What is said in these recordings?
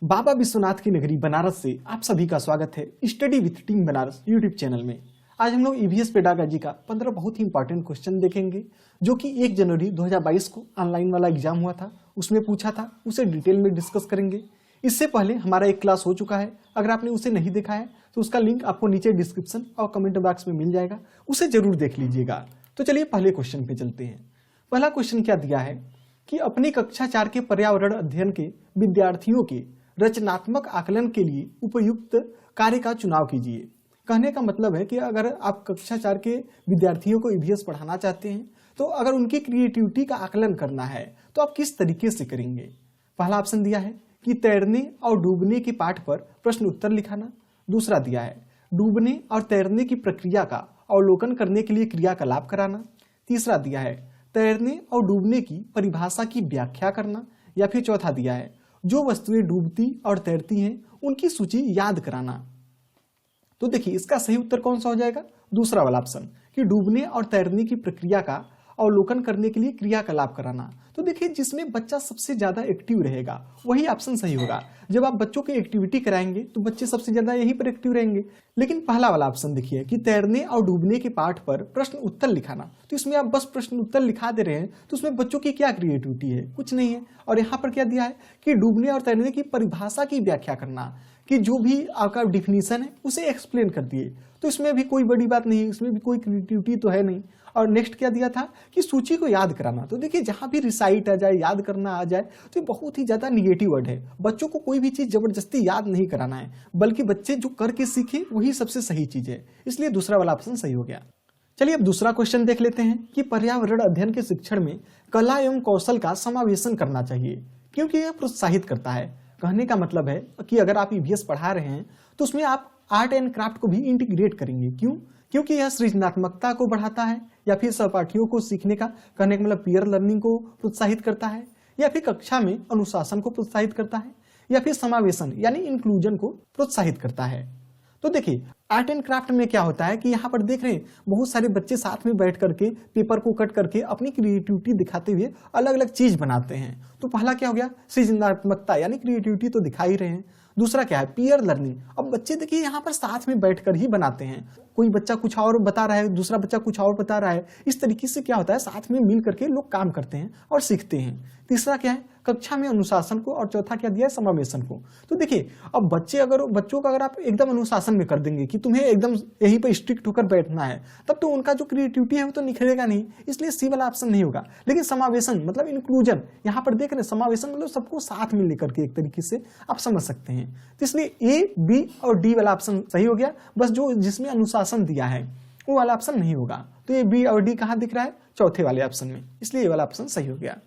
बाबा विश्वनाथ की नगरी बनारस से आप सभी का स्वागत है study with team Banaras YouTube channel में। आज हम लोग ईवीएस पेडागोजी का 15 बहुत ही इंपॉर्टेंट क्वेश्चन देखेंगे जो कि 1 जनवरी 2022 को ऑनलाइन वाला एग्जाम हुआ था, उसमें पूछा था, उसे डिटेल में डिस्कस करेंगे। इससे पहले हमारा एक क्लास हो चुका है, अगर आपने उसे नहीं देखा है तो उसका लिंक आपको नीचे डिस्क्रिप्शन और कमेंट बॉक्स में मिल जाएगा, उसे जरूर देख लीजिएगा। तो चलिए पहले क्वेश्चन पे चलते हैं। पहला क्वेश्चन क्या दिया है कि अपनी कक्षा 4 के पर्यावरण अध्ययन के विद्यार्थियों के रचनात्मक आकलन के लिए उपयुक्त कार्य का चुनाव कीजिए। कहने का मतलब है कि अगर आप कक्षा 4 के विद्यार्थियों को ईवीएस पढ़ाना चाहते हैं तो अगर उनकी क्रिएटिविटी का आकलन करना है तो आप किस तरीके से करेंगे। पहला ऑप्शन दिया है कि तैरने और डूबने के पाठ पर प्रश्न उत्तर लिखाना। दूसरा दिया है डूबने और तैरने की प्रक्रिया का अवलोकन करने के लिए क्रियाकलाप कराना। तीसरा दिया है तैरने और डूबने की परिभाषा की व्याख्या करना। या फिर चौथा दिया है जो वस्तुएं डूबती और तैरती हैं उनकी सूची याद कराना। तो देखिए इसका सही उत्तर कौन सा हो जाएगा, दूसरा वाला ऑप्शन कि डूबने और तैरने की प्रक्रिया का अवलोकन करने के लिए क्रियाकलाप कराना। तो देखिए जिसमें बच्चा सबसे ज्यादा एक्टिव रहेगा वही ऑप्शन सही होगा। जब आप बच्चों की एक्टिविटी कराएंगे तो बच्चे सबसे ज्यादा यहीं पर एक्टिव रहेंगे। लेकिन पहला वाला ऑप्शन देखिए कि तैरने और डूबने के पाठ पर प्रश्न उत्तर लिखाना, तो इसमें आप बस प्रश्न उत्तर लिखा दे रहे हैं तो उसमें बच्चों की क्या क्रिएटिविटी है, कुछ नहीं है। और यहाँ पर क्या दिया है कि डूबने और तैरने की परिभाषा की व्याख्या करना, कि जो भी आपका डिफिनीशन है उसे एक्सप्लेन कर दिए। तो इसमें भी कोई बड़ी बात नहीं है, इसमें भी कोई क्रिएटिविटी तो है नहीं। और नेक्स्ट क्या दिया था कि सूची को याद कराना। तो देखिए जहां भी रिसाइट आ जाए, याद करना आ जाए तो ये बहुत ही ज्यादा निगेटिव वर्ड है। बच्चों को कोई भी चीज जबरदस्ती याद नहीं कराना है, बल्कि बच्चे जो करके सीखे वही सबसे सही चीज है। इसलिए दूसरा वाला ऑप्शन सही हो गया। चलिए अब दूसरा क्वेश्चन देख लेते हैं कि पर्यावरण अध्ययन के शिक्षण में कला एवं कौशल का समावेशन करना चाहिए क्योंकि यह प्रोत्साहित करता है। कहने का मतलब है कि अगर आप ईवीएस पढ़ा रहे हैं तो उसमें आप आर्ट एंड क्राफ्ट को भी इंटीग्रेट करेंगे। क्यों? क्योंकि यह सृजनात्मकता को बढ़ाता है, या फिर सहपाठियों को सीखने का, कहने का मतलब पीयर लर्निंग को प्रोत्साहित करता है, या फिर कक्षा में अनुशासन को प्रोत्साहित करता है, या फिर समावेशन यानी इंक्लूजन को प्रोत्साहित करता है। तो देखिए आर्ट एंड क्राफ्ट में क्या होता है कि यहाँ पर देख रहे हैं बहुत सारे बच्चे साथ में बैठ करके पेपर को कट करके अपनी क्रिएटिविटी दिखाते हुए अलग अलग चीज बनाते हैं। तो पहला क्या हो गया, सृजनात्मकता यानी क्रिएटिविटी तो दिखा ही रहे हैं। दूसरा क्या है, पीयर लर्निंग। अब बच्चे देखिए यहाँ पर साथ में बैठकर ही बनाते हैं, कोई बच्चा कुछ और बता रहा है, दूसरा बच्चा कुछ और बता रहा है। इस तरीके से क्या होता है, साथ में मिल करके लोग काम करते हैं और सीखते हैं। तीसरा क्या है, कक्षा में अनुशासन को, और चौथा क्या दिया है, समावेशन को। तो देखिए अब बच्चों का अगर आप एकदम अनुशासन में कर देंगे कि तुम्हें एकदम यहीं पर स्ट्रिक्ट होकर बैठना है, तब तो उनका जो क्रिएटिविटी है वो तो निखरेगा नहीं। इसलिए सी वाला ऑप्शन नहीं होगा। लेकिन समावेशन मतलब इंक्लूजन, यहाँ पर देख रहे हैं समावेशन मतलब सबको साथ में लेकर के एक तरीके से आप समझ सकते हैं। तो इसलिए ए, बी और डी वाला ऑप्शन सही हो गया। बस जो जिसमें अनुशासन दिया है वो वाला ऑप्शन नहीं होगा। तो ये बी और डी कहाँ दिख रहा है, चौथे वाले ऑप्शन में, इसलिए ये वाला ऑप्शन सही हो गया।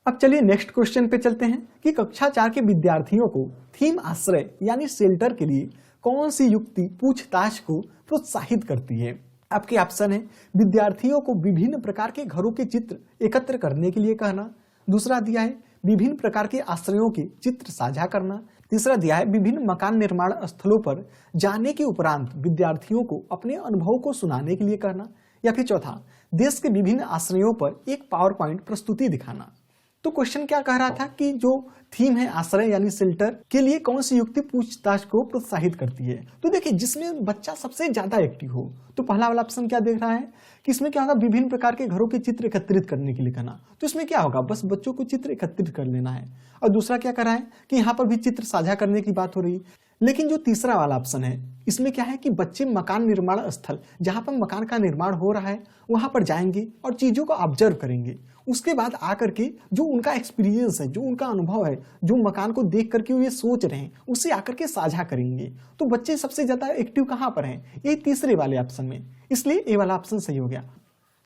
अब चलिए नेक्स्ट क्वेश्चन पे चलते हैं कि कक्षा 4 के विद्यार्थियों को थीम आश्रय यानी शेल्टर के लिए कौन सी युक्ति पूछताछ को प्रोत्साहित करती है। आपके ऑप्शन है विद्यार्थियों को विभिन्न प्रकार के घरों के चित्र एकत्र करने के लिए कहना। दूसरा दिया है विभिन्न प्रकार के आश्रयों के चित्र साझा करना। तीसरा दिया है विभिन्न मकान निर्माण स्थलों पर जाने के उपरांत विद्यार्थियों को अपने अनुभव को सुनाने के लिए कहना। या फिर चौथा देश के विभिन्न आश्रयों पर एक पावर पॉइंट प्रस्तुति दिखाना। तो क्वेश्चन क्या कह रहा था कि जो थीम है आश्रय यानी शेल्टर के लिए कौन सी युक्ति पूछताछ को प्रोत्साहित करती है। तो देखिए जिसमें बच्चा सबसे ज्यादा एक्टिव हो, तो पहला वाला ऑप्शन क्या देख रहा है कि इसमें क्या होगा, विभिन्न प्रकार के घरों के चित्र एकत्रित करने के लिए कहना। तो इसमें क्या होगा, बस बच्चों को चित्र एकत्रित कर लेना है। और दूसरा क्या कर रहा है कि यहाँ पर भी चित्र साझा करने की बात हो रही है। लेकिन जो तीसरा वाला ऑप्शन है इसमें क्या है कि बच्चे मकान निर्माण स्थल जहां पर मकान का निर्माण हो रहा है वहां पर जाएंगे और चीजों को ऑब्जर्व करेंगे। उसके बाद आकर के जो उनका एक्सपीरियंस है, जो उनका अनुभव है, जो मकान को देख करके वो ये सोच रहे हैं, उससे आकर के साझा करेंगे। तो बच्चे सबसे ज्यादा एक्टिव कहां पर हैं, ये तीसरे वाले ऑप्शन में, इसलिए ये वाला ऑप्शन सही हो गया।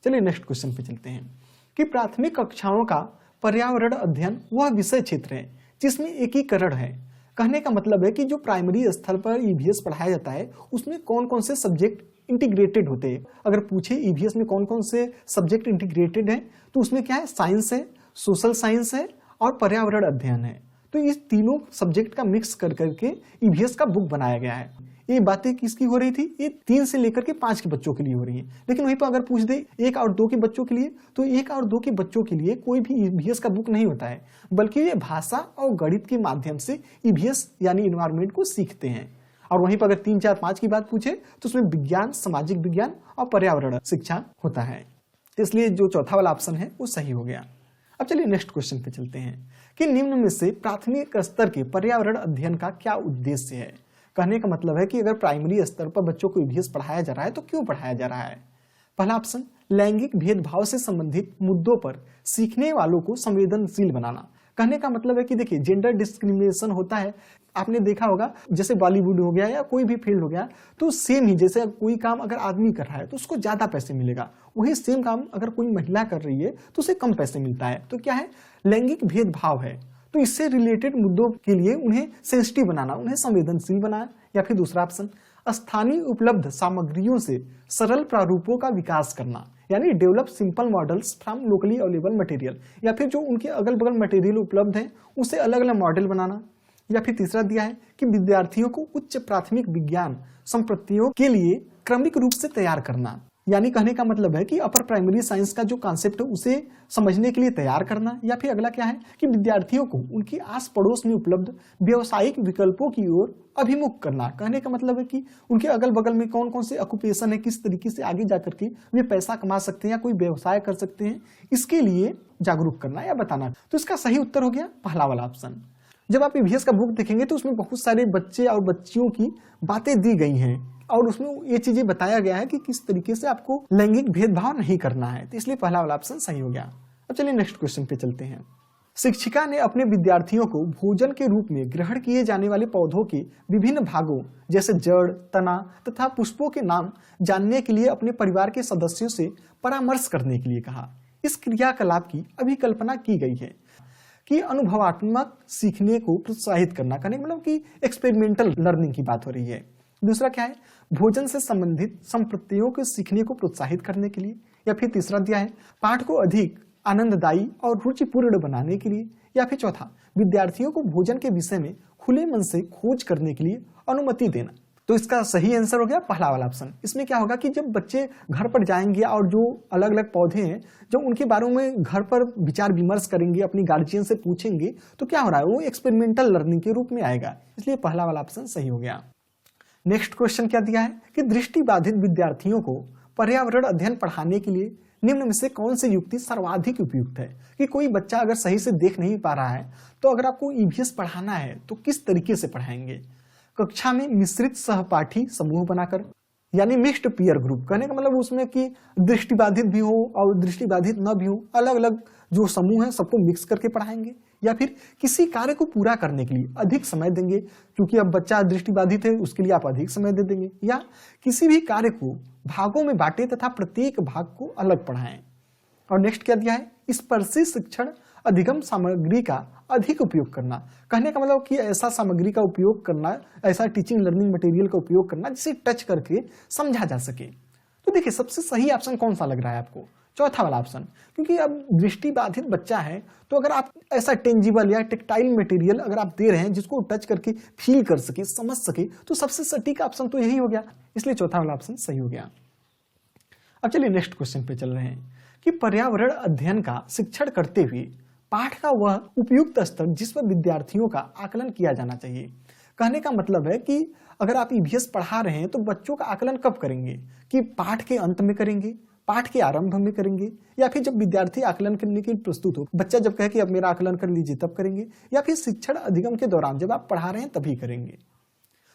चलिए नेक्स्ट क्वेश्चन पे चलते हैं कि प्राथमिक कक्षाओं का पर्यावरण अध्ययन वह विषय क्षेत्र है जिसमें एकीकरण है। कहने का मतलब है कि जो प्राइमरी स्तर पर ईवीएस पढ़ाया जाता है उसमें कौन कौन से सब्जेक्ट इंटीग्रेटेड होते हैं। अगर पूछे ईवीएस में कौन कौन से सब्जेक्ट इंटीग्रेटेड है तो उसमें क्या है, साइंस है, सोशल साइंस है और पर्यावरण अध्ययन है। तो इस तीनों सब्जेक्ट का मिक्स कर करके ईवीएस का बुक बनाया गया है। ये बातें किसकी हो रही थी, ये 3 से लेकर के 5 के बच्चों के लिए हो रही है। लेकिन वहीं पर अगर पूछ दे 1 और 2 के बच्चों के लिए, तो 1 और 2 के बच्चों के लिए कोई भी ईवीएस का बुक नहीं होता है, बल्कि ये भाषा और गणित के माध्यम से ईवीएस यानी इन्वायरमेंट को सीखते हैं। और वहीं पर अगर 3, 4, 5 की बात पूछे तो उसमें विज्ञान, सामाजिक विज्ञान और पर्यावरण शिक्षा होता है। इसलिए जो चौथा वाला ऑप्शन है वो सही हो गया। अब चलिए नेक्स्ट क्वेश्चन पे चलते हैं कि निम्न में से प्राथमिक स्तर के पर्यावरण अध्ययन का क्या उद्देश्य है। कहने का मतलब है कि अगर प्राइमरी स्तर पर बच्चों को ईवीएस पढ़ाया जा रहा है तो क्यों पढ़ाया जा रहा है। पहला ऑप्शन, लैंगिक भेदभाव से संबंधित मुद्दों पर सीखने वालों को संवेदनशील बनाना। कहने का मतलब है कि देखिए जेंडर डिस्क्रिमिनेशन होता है, आपने देखा होगा, जैसे बॉलीवुड हो गया या कोई भी फील्ड हो गया, तो सेम ही जैसे कोई काम अगर आदमी कर रहा है तो उसको ज्यादा पैसे मिलेगा, वही सेम काम अगर कोई महिला कर रही है तो उसे कम पैसे मिलता है। तो क्या है, लैंगिक भेदभाव है। तो इससे रिलेटेड मुद्दों के लिए उन्हें सेंसिटिव बनाना, उन्हें संवेदनशील बनाना। या फिर दूसरा ऑप्शन, स्थानीय उपलब्ध सामग्रियों से सरल प्रारूपों का विकास करना, यानी develop simple models from locally available material, या फिर जो उनके अगल बगल मटेरियल उपलब्ध है उसे अलग अलग मॉडल बनाना। या फिर तीसरा दिया है कि विद्यार्थियों को उच्च प्राथमिक विज्ञान संप्रत्तियों के लिए क्रमिक रूप से तैयार करना, यानी कहने का मतलब है कि अपर प्राइमरी साइंस का जो कॉन्सेप्ट है उसे समझने के लिए तैयार करना। या फिर अगला क्या है कि विद्यार्थियों को उनकी आस पड़ोस में उपलब्ध व्यावसायिक विकल्पों की ओर अभिमुख करना। कहने का मतलब है कि उनके अगल बगल में कौन कौन से ऑक्यूपेशन है, किस तरीके से आगे जाकर के वे पैसा कमा सकते हैं या कोई व्यवसाय कर सकते हैं, इसके लिए जागरूक करना या बताना। तो इसका सही उत्तर हो गया पहला वाला ऑप्शन। जब आप ईवीएस का बुक देखेंगे तो उसमें बहुत सारे बच्चे और बच्चियों की बातें दी गई हैं और उसमें ये चीजें बताया गया है कि किस तरीके से आपको लैंगिक भेदभाव नहीं करना है, तो इसलिए पहला वाला ऑप्शन सही हो गया। अब चलिए नेक्स्ट क्वेश्चन पे चलते हैं। शिक्षिका ने अपने विद्यार्थियों को भोजन के रूप में ग्रहण किए जाने वाले पौधों के विभिन्न भागों जैसे जड़, तना तथा पुष्पों के नाम जानने के लिए अपने परिवार के सदस्यों से परामर्श करने के लिए कहा। इस क्रियाकलाप की अभिकल्पना की गई है कि अनुभवात्मक सीखने को प्रोत्साहित करना, कहने मतलब कि एक्सपेरिमेंटल लर्निंग की बात हो रही है। दूसरा क्या है, भोजन से संबंधित संप्रत्तियों के सीखने को प्रोत्साहित करने के लिए। या फिर तीसरा दिया है पाठ को अधिक आनंददायी और रुचिपूर्ण बनाने के लिए। या फिर चौथा, विद्यार्थियों को भोजन के विषय में खुले मन से खोज करने के लिए अनुमति देना। तो इसका सही आंसर हो गया पहला वाला ऑप्शन। इसमें क्या होगा कि जब बच्चे घर पर जाएंगे और जो अलग अलग पौधे हैं जब उनके बारे में घर पर विचार विमर्श करेंगे, अपनी गार्जियन से पूछेंगे, तो क्या हो रहा है, वो एक्सपेरिमेंटल लर्निंग के रूप में आएगा, इसलिए पहला वाला ऑप्शन सही हो गया। नेक्स्ट क्वेश्चन क्या दिया है कि दृष्टिबाधित विद्यार्थियों को पर्यावरण अध्ययन पढ़ाने के लिए निम्न में से कौन सी युक्ति सर्वाधिक उपयुक्त है। कि कोई बच्चा अगर सही से देख नहीं पा रहा है तो अगर आपको ईवीएस पढ़ाना है तो किस तरीके से पढ़ाएंगे। कक्षा में मिश्रित सहपाठी समूह बनाकर, यानी मिक्स्ड पीयर ग्रुप, कहने का मतलब उसमें कि दृष्टिबाधित भी हो और दृष्टिबाधित न भी हो, अलग अलग जो समूह है सबको मिक्स करके पढ़ाएंगे। या फिर किसी कार्य को पूरा करने के लिए अधिक समय देंगे, क्योंकि अब बच्चा दृष्टिबाधित है उसके लिए आप अधिक समय दे देंगे। या किसी भी कार्य को भागों में बांटे तथा प्रत्येक भाग को अलग पढ़ाएं। और नेक्स्ट क्या दिया है, स्पर्शी शिक्षण अधिगम सामग्री का अधिक उपयोग करना, कहने का मतलब कि ऐसा सामग्री का उपयोग करना, ऐसा टीचिंग लर्निंग मटेरियल का उपयोग करना जिसे टच करके समझा जा सके। तो देखिए सबसे सही ऑप्शन कौन सा लग रहा है आपको, चौथा वाला ऑप्शन, क्योंकि अब दृष्टिबाधित बच्चा है तो अगर आप ऐसा टेंजिबल या टेक्टाइल मटेरियल अगर आप दे रहे हैं जिसको टच करके फील कर सके, समझ सके, तो सबसे सटीक ऑप्शन तो यही हो गया, इसलिए चौथा वाला ऑप्शन सही हो गया। अब चलिए नेक्स्ट क्वेश्चन पे चल रहे हैं कि पर्यावरण अध्ययन का शिक्षण करते हुए पाठ का वह उपयुक्त स्तर जिस पर विद्यार्थियों का आकलन किया जाना चाहिए। कहने का मतलब है कि अगर आप ईवीएस पढ़ा रहे हैं तो बच्चों का आकलन कब करेंगे, कि पाठ के अंत में करेंगे, पाठ के आरंभ में करेंगे, या फिर जब विद्यार्थी आकलन करने के लिए प्रस्तुत हो, बच्चा जब कहे कि अब मेरा आकलन कर लीजिए तब करेंगे, या फिर शिक्षण अधिगम के दौरान जब आप पढ़ा रहे हैं तभी करेंगे।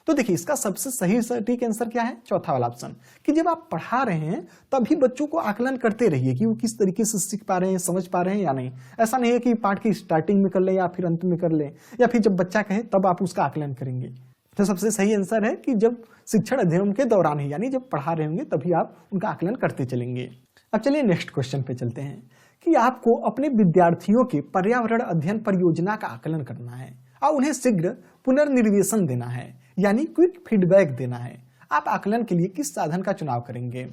तो देखिए इसका सबसे सही सटीक आंसर क्या है, चौथा वाला ऑप्शन, कि जब आप पढ़ा रहे हैं तभी बच्चों को आकलन करते रहिए कि वो किस तरीके से सीख पा रहे हैं, समझ पा रहे हैं या नहीं। ऐसा नहीं है कि पाठ की स्टार्टिंग में कर लें या फिर अंत में कर लें, या फिर जब बच्चा कहे तब आप उसका आकलन करेंगे। तो सबसे सही आंसर है कि जब शिक्षण अध्ययन के दौरान ही, यानी जब पढ़ा रहे होंगे तभी आप उनका आकलन करते चलेंगे। अब चलिए नेक्स्ट क्वेश्चन पे चलते हैं कि आपको अपने विद्यार्थियों के पर्यावरण अध्ययन परियोजना का आकलन करना है और उन्हें शीघ्र पुनर्निर्देशन देना है, यानी क्विक फीडबैक देना है। आप आकलन के लिए किस साधन का चुनाव करेंगे।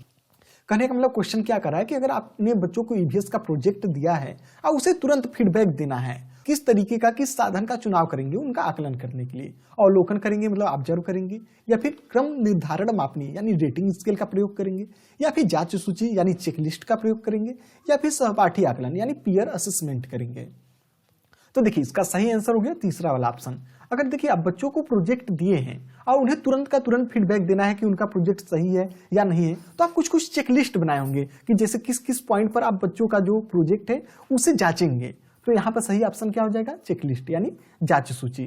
कहने का मतलब क्वेश्चन क्या कर रहा है कि अगर आपने बच्चों को ईवीएस का प्रोजेक्ट दिया है और उसे तुरंत फीडबैक देना है किस तरीके का, किस साधन का चुनाव करेंगे उनका आकलन करने के लिए। अवलोकन करेंगे मतलब ऑब्जर्व करेंगे, या फिर क्रम निर्धारण मापनी यानी रेटिंग स्केल का प्रयोग करेंगे, या फिर जांच सूची यानी चेकलिस्ट का प्रयोग करेंगे, या फिर सहपाठी आकलन यानी पीयर असेसमेंट करेंगे। तो देखिए इसका सही आंसर हो गया तीसरा वाला ऑप्शन। अगर देखिए आप बच्चों को प्रोजेक्ट दिए हैं और उन्हें तुरंत का तुरंत फीडबैक देना है कि उनका प्रोजेक्ट सही है या नहीं है, तो आप कुछ कुछ चेकलिस्ट बनाए होंगे कि जैसे किस किस पॉइंट पर आप बच्चों का जो प्रोजेक्ट है उसे जांचेंगे। तो यहाँ पर सही ऑप्शन क्या हो जाएगा, चेकलिस्ट यानी जांच सूची।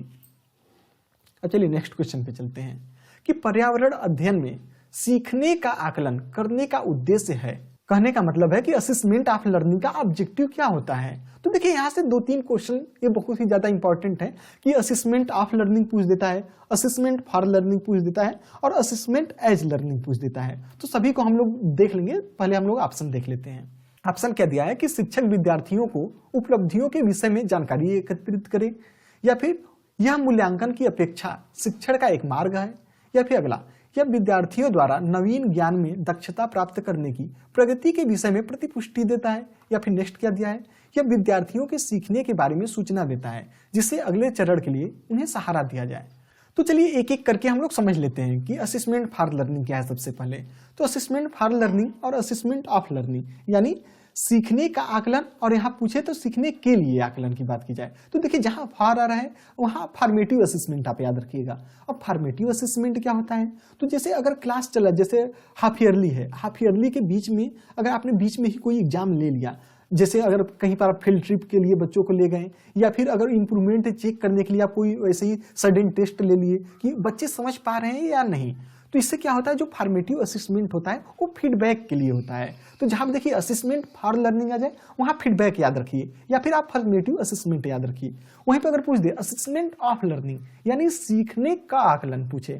अब चलिए नेक्स्ट क्वेश्चन पे चलते हैं कि पर्यावरण अध्ययन में सीखने का आकलन करने का उद्देश्य है। कहने का मतलब है कि असेसमेंट ऑफ लर्निंग का ऑब्जेक्टिव क्या होता है। तो देखिए यहाँ से 2-3 क्वेश्चन ये बहुत ही ज्यादा इंपॉर्टेंट है कि असेसमेंट ऑफ लर्निंग पूछ देता है, असेसमेंट फॉर लर्निंग पूछ देता है और असेसमेंट एज लर्निंग पूछ देता है। तो सभी को हम लोग देख लेंगे, पहले हम लोग ऑप्शन देख लेते हैं। ऑप्शन क्या दिया है कि शिक्षक विद्यार्थियों को उपलब्धियों के विषय में जानकारी एकत्रित करे, या फिर यह मूल्यांकन की अपेक्षा शिक्षण का एक मार्ग है, या फिर अगला यह विद्यार्थियों द्वारा नवीन ज्ञान में दक्षता प्राप्त करने की प्रगति के विषय में प्रतिपुष्टि देता है, या फिर नेक्स्ट क्या दिया है, यह विद्यार्थियों के सीखने के बारे में सूचना देता है जिससे अगले चरण के लिए उन्हें सहारा दिया जाए। तो चलिए एक एक करके हम लोग समझ लेते हैं कि असेसमेंट फॉर लर्निंग क्या है। सबसे पहले तो असेसमेंट फॉर लर्निंग और असेसमेंट ऑफ लर्निंग यानी सीखने का आकलन, और यहाँ पूछे तो सीखने के लिए आकलन की बात की जाए तो देखिए जहां फॉर आ रहा है वहां फॉर्मेटिव असेसमेंट आप याद रखिएगा। अब फॉर्मेटिव असेसमेंट क्या होता है, तो जैसे अगर क्लास चला, जैसे हाफ ईयरली है, हाफ ईयरली के बीच में अगर आपने बीच में ही कोई एग्जाम ले लिया, जैसे अगर कहीं पर आप फील्ड ट्रिप के लिए बच्चों को ले गए, या फिर अगर इंप्रूवमेंट चेक करने के लिए आप कोई वैसे ही सडन टेस्ट ले लिए कि बच्चे समझ पा रहे हैं या नहीं, तो इससे क्या होता है, जो फॉर्मेटिव असेसमेंट होता है वो फीडबैक के लिए होता है। तो जहां देखिए असेसमेंट फॉर लर्निंग आ जाए वहां फीडबैक याद रखिए, या फिर आप फॉर्मेटिव असेसमेंट याद रखिए। वहीं पर अगर पूछ दे असेसमेंट ऑफ लर्निंग यानी सीखने का आकलन पूछे,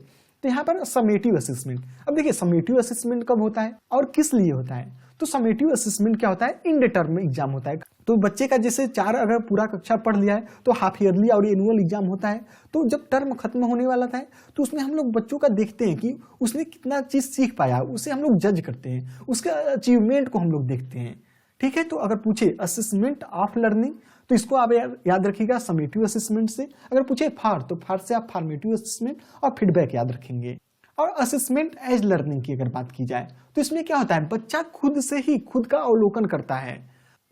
तो यहाँ पर समेटिव असेसमेंट। अब देखिए समेटिव असेसमेंट कब होता है और किस लिए होता है, तो समेटिव असेसमेंट क्या होता है, इन टर्म एग्जाम होता है। तो बच्चे का जैसे 4 अगर पूरा कक्षा पढ़ लिया है तो हाफ ईयरली और एनुअल एग्जाम होता है, तो जब टर्म खत्म होने वाला था तो उसमें हम लोग बच्चों का देखते हैं कि उसने कितना चीज सीख पाया, उसे हम लोग जज करते हैं, उसके अचीवमेंट को हम लोग देखते हैं। ठीक है, तो अगर पूछे असेसमेंट ऑफ लर्निंग तो इसको आप याद रखिएगा समेटिव असेसमेंट से। अगर पूछे फार तो फार से आप फॉर्मेटिव असेसमेंट और फीडबैक याद रखेंगे। और असेसमेंट एज लर्निंग की अगर बात की जाए तो इसमें क्या होता है, बच्चा खुद से ही खुद का अवलोकन करता है,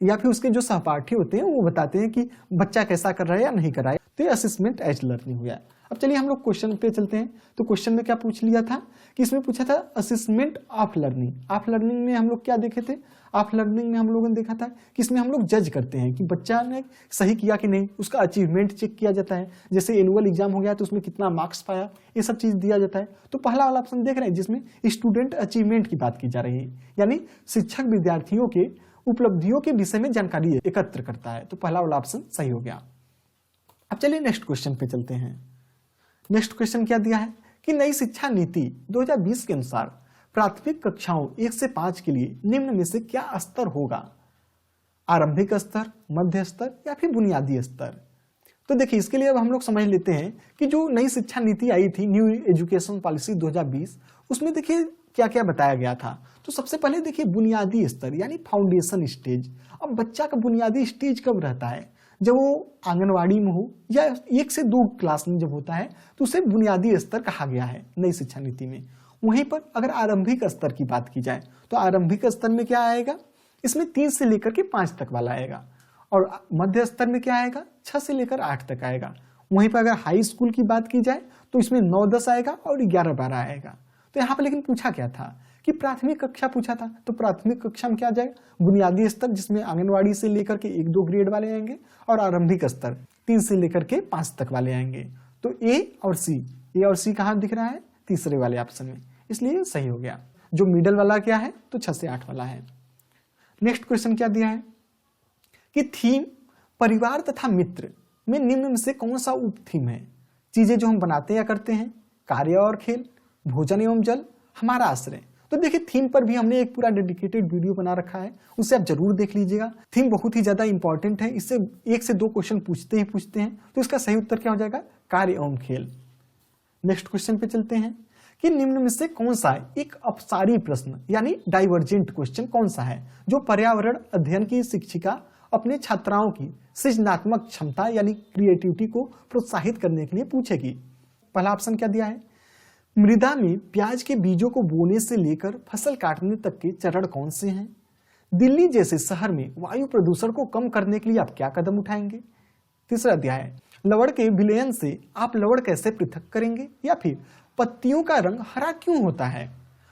या फिर उसके जो सहपाठी होते हैं वो बताते हैं कि बच्चा कैसा कर रहा है या नहीं कर रहा है, तो ये असेसमेंट एज लर्निंग हुआ। अब चलिए हम लोग क्वेश्चन पे चलते हैं। तो क्वेश्चन में क्या पूछ लिया था कि इसमें पूछा था assessment of learning. Of learning में हम लोग क्या देखे थे, ऑफ लर्निंग में हम लोगों ने देखा था कि इसमें हम लोग जज करते हैं कि बच्चा ने सही किया कि नहीं, उसका अचीवमेंट चेक किया जाता है। जैसे एनुअल एग्जाम हो गया तो उसमें कितना मार्क्स पाया, ये सब चीज दिया जाता है। तो पहला वाला ऑप्शन देख रहे हैं जिसमें स्टूडेंट अचीवमेंट की बात की जा रही है, यानी शिक्षक विद्यार्थियों के उपलब्धियों के विषय में जानकारी एकत्र करता है। तो पहला वाला ऑप्शन सही हो गया। अब चलिए नेक्स्ट क्वेश्चन पे चलते हैं। नेक्स्ट क्वेश्चन क्या दिया है कि नई शिक्षा नीति 2020 के अनुसार प्राथमिक कक्षाओं 1 से 5 के लिए निम्न में से क्या स्तर होगा, आरंभिक स्तर, मध्य स्तर या फिर बुनियादी स्तर। तो देखिए इसके लिए अब हम लोग समझ लेते हैं कि जो नई शिक्षा नीति आई थी, न्यू एजुकेशन पॉलिसी 2020, उसमें देखिए क्या क्या बताया गया था। तो सबसे पहले देखिए बुनियादी स्तर यानी फाउंडेशन स्टेज। अब बच्चा का बुनियादी स्टेज कब रहता है, जब वो आंगनवाड़ी में हो या 1 से 2 क्लास में जब होता है तो उसे बुनियादी स्तर कहा गया है नई शिक्षा नीति में। वहीं पर अगर आरंभिक स्तर की बात की जाए तो आरंभिक स्तर में क्या आएगा, इसमें 3 से लेकर के 5 तक वाला आएगा, और मध्य स्तर में क्या आएगा, 6 से लेकर 8 तक आएगा। वहीं पर अगर हाई स्कूल की बात की जाए तो इसमें 9-10 आएगा और 11-12 आएगा। तो यहाँ पर लेकिन पूछा क्या था कि प्राथमिक कक्षा पूछा था, तो प्राथमिक कक्षा में क्या आ जाएगा, बुनियादी स्तर जिसमें आंगनवाड़ी से लेकर के 1-2 ग्रेड वाले आएंगे, और आरंभिक स्तर 3 से लेकर के 5 तक वाले आएंगे। तो ए और सी कहाँ दिख रहा है, तीसरे वाले ऑप्शन में, इसलिए सही हो गया। जो मिडल वाला क्या है, तो 6 से 8 वाला है। नेक्स्ट क्वेश्चन क्या दिया है कि थीम परिवार तथा मित्र में निम्न में से कौन सा उप थीम है। चीजें जो हम बनाते या करते हैं, कार्य और खेल, भोजन एवं जल, हमारा आश्रय। तो देखिए थीम पर भी हमने एक पूरा डेडिकेटेड वीडियो बना रखा है, उससे आप जरूर देख लीजिएगा। थीम बहुत ही ज्यादा इंपॉर्टेंट है, इससे 1 से 2 क्वेश्चन पूछते हैं। तो इसका सही उत्तर क्या हो जाएगा, कार्य एवं खेल। नेक्स्ट क्वेश्चन पे चलते हैं कि निम्न में से कौन सा एक अपसारी प्रश्न यानी डाइवर्जेंट क्वेश्चन कौन सा है जो पर्यावरण अध्ययन की शिक्षिका अपने छात्राओं की सृजनात्मक क्षमता यानी क्रिएटिविटी को प्रोत्साहित करने के लिए पूछेगी। पहला ऑप्शन क्या दिया है, मृदा में प्याज के बीजों को बोने से लेकर फसल काटने तक के चरण कौन से हैं? दिल्ली जैसे शहर में वायु प्रदूषण को कम करने के लिए आप क्या कदम उठाएंगे? तीसरा अध्याय है, लवण के विलयन से आप लवण कैसे पृथक करेंगे? या फिर पत्तियों का रंग हरा क्यों होता है?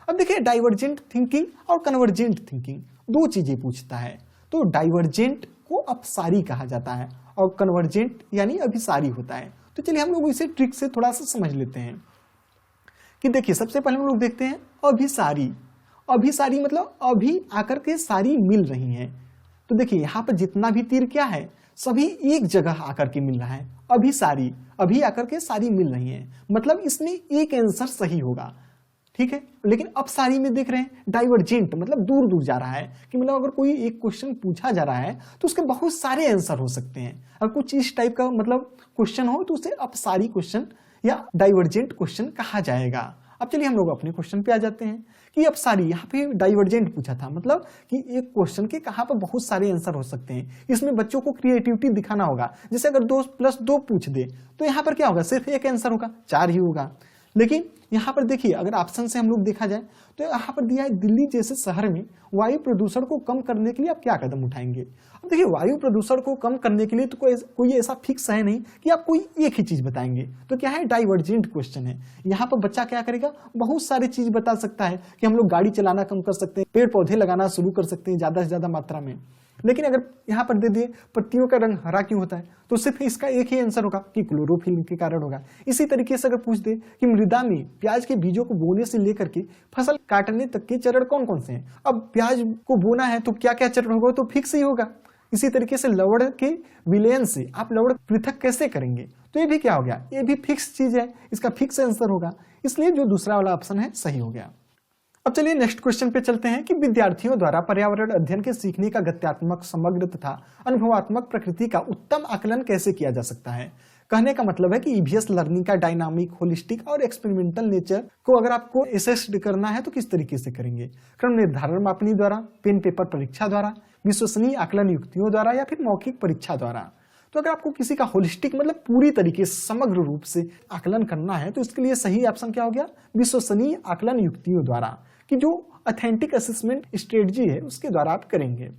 अब देखिए, डाइवर्जेंट थिंकिंग और कन्वर्जेंट थिंकिंग दो चीजें पूछता है। तो डाइवर्जेंट को अपसारी कहा जाता है और कन्वर्जेंट यानी अभिसारी होता है। तो चलिए हम लोग इसे ट्रिक से थोड़ा सा समझ लेते हैं कि देखिए, सबसे पहले हम लोग देखते हैं अभिसारी। अभिसारी मतलब अभी आकर के सारी मिल रही हैं। तो देखिए यहाँ पर जितना भी तीर क्या है, सभी एक जगह आकर के मिल रहा है। अभिसारी, अभी आकर के सारी मिल रही हैं, मतलब इसमें एक आंसर सही होगा, ठीक है। लेकिन अपसारी में देख रहे हैं डाइवर्जेंट, मतलब दूर दूर जा रहा है कि मतलब अगर कोई एक क्वेश्चन पूछा जा रहा है तो उसके बहुत सारे आंसर हो सकते हैं। अगर कुछ इस टाइप का मतलब क्वेश्चन हो तो उसे अपसारी क्वेश्चन या डाइवर्जेंट क्वेश्चन कहा जाएगा। अब चलिए हम लोग अपने क्वेश्चन पे आ जाते हैं कि अपसारी, यहाँ पे डाइवर्जेंट पूछा था, मतलब कि एक क्वेश्चन के कहाँ पर बहुत सारे आंसर हो सकते हैं। इसमें बच्चों को क्रिएटिविटी दिखाना होगा। जैसे अगर 2+2 पूछ दे तो यहाँ पर क्या होगा, सिर्फ एक आंसर होगा, 4 ही होगा। लेकिन यहाँ पर देखिए, अगर ऑप्शन से हम लोग देखा जाए तो यहाँ पर दिया है दिल्ली जैसे शहर में वायु प्रदूषण को कम करने के लिए आप क्या कदम उठाएंगे। अब देखिए, वायु प्रदूषण को कम करने के लिए तो कोई ऐसा फिक्स है नहीं कि आप कोई एक ही चीज बताएंगे। तो क्या है, डाइवर्जेंट क्वेश्चन है। यहाँ पर बच्चा क्या करेगा, बहुत सारी चीज बता सकता है कि हम लोग गाड़ी चलाना कम कर सकते हैं, पेड़ पौधे लगाना शुरू कर सकते हैं ज्यादा से ज्यादा मात्रा में। लेकिन अगर यहाँ पर दे दिए पत्तियों का रंग हरा क्यों होता है, तो सिर्फ इसका एक ही आंसर होगा कि क्लोरोफिल के कारण होगा। इसी तरीके से अगर पूछ दे कि मृदा में प्याज के बीजों को बोने से लेकर के फसल काटने तक के चरण कौन कौन से हैं, अब प्याज को बोना है तो क्या क्या चरण होगा, तो फिक्स ही होगा। इसी तरीके से लवण के विलयन से आप लवण पृथक कैसे करेंगे, तो ये भी क्या हो गया, ये भी फिक्स चीज है, इसका फिक्स आंसर होगा। इसलिए जो दूसरा वाला ऑप्शन है सही हो गया। अब चलिए नेक्स्ट क्वेश्चन पे चलते हैं कि विद्यार्थियों द्वारा पर्यावरण अध्ययन के सीखने का गत्यात्मक, समग्र तथा अनुभवात्मक प्रकृति का उत्तम आकलन कैसे किया जा सकता है। कहने का मतलब है कि ईवीएस लर्निंग का डायनामिक, होलिस्टिक और एक्सपेरिमेंटल नेचर को अगर आपको असेस्ड करना है तो किस तरीके से करेंगे। क्रम निर्धारण मापनी द्वारा, पेन पेपर परीक्षा द्वारा, विश्वसनीय आकलन युक्तियों द्वारा या फिर मौखिक परीक्षा द्वारा। तो अगर आपको किसी का होलिस्टिक मतलब पूरी तरीके से समग्र रूप से आकलन करना है तो इसके लिए सही ऑप्शन क्या हो गया, विश्वसनीय आकलन युक्तियों द्वारा, कि जो ऑथेंटिक असेसमेंट स्ट्रेटजी है उसके द्वारा आप करेंगे।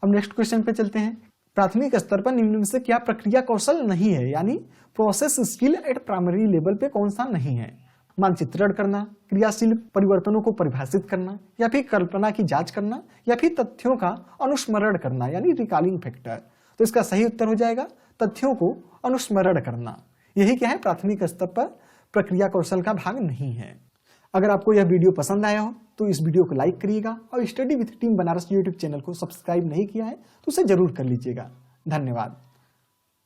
अब नेक्स्ट क्वेश्चन पे चलते हैं। प्राथमिक स्तर पर निम्न में से क्या प्रक्रिया कौशल नहीं है, यानी process skill eight primary level पे कौन सा नहीं है। मानचित्रण करना, क्रियाशील परिवर्तनों को परिभाषित करना, या फिर कल्पना की जांच करना, या फिर तथ्यों का अनुस्मरण करना यानी रिकॉलिंग फैक्टर। तो इसका सही उत्तर हो जाएगा तथ्यों को अनुस्मरण करना। यही क्या है, प्राथमिक स्तर पर प्रक्रिया कौशल का भाग नहीं है। अगर आपको यह वीडियो पसंद आया हो तो इस वीडियो को लाइक करिएगा और study with team Banaras YouTube channel को सब्सक्राइब नहीं किया है तो उसे जरूर कर लीजिएगा। धन्यवाद।